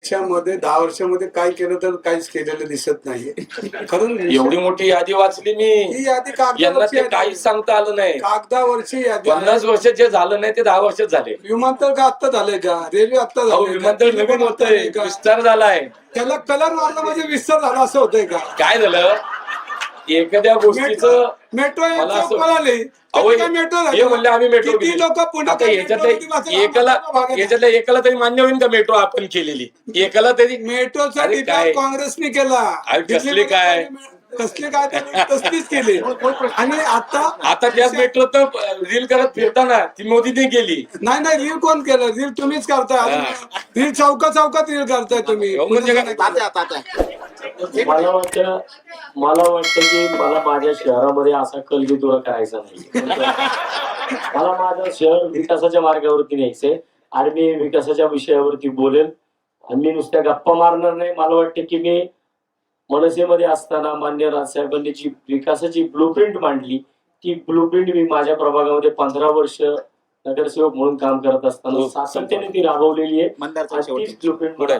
मध्ये 10 वर्षामध्ये काय केलं तर काहीच केलेलं दिसत नाहीये. खरं एवढी मोठी यादी वाचली मी. ही यादी यांना कागदावरची ते यादी काहीच सांगता आलं नाही. कागदावरची यादी आहे. 50 वर्ष जे झालं नाही ते 10 वर्षात झाले. विमानतळ का आत्ता झालंय का? रेल्वे आत्ता अहो झाले विमानतळ नवीन होतंय, विस्तार झालाय. त्याला कलर मारला म्हणजे विस्तार झाला असं होतंय का? काय झालं एखाद्या गोष्टीचं मेट्रो मला असं पळाले अहो मेट्रो हे म्हणले आम्ही मेट्रो किती केली. लोक पुण्यात आता याच्यातल्या एकाला तरी मान्य होईल का मेट्रो आपण केलेली? एकाला तरी मेट्रोचा अरे डिपार्ट काय? काँग्रेसने केला. कसली काय कसली काय त्यांनी तसलीच केली. आणि आता त्याच मेट्रो तर रील करत फिरताना ती मोदीने केली. नाही रील कोण केलं? रील तुम्हीच करताय. रील चौकात रील करताय तुम्ही. मला वाटतं की मला माझ्या शहरामध्ये असा कलगीतुरा करायचा नाही. मला माझं शहर विकासाच्या मार्गावरती न्यायचंय आणि मी विकासाच्या विषयावरती बोलेल आणि मी नुसत्या गप्पा मारणार नाही. मला वाटतं की मी मनसेमध्ये असताना मान्य राजसाहेबांनी जी विकासाची ब्लूप्रिंट मांडली ती ब्लूप्रिंट मी माझ्या प्रभागामध्ये 15 वर्ष नगरसेवक म्हणून काम करत असताना सातत्याने ती राबवलेली आहे. पुढे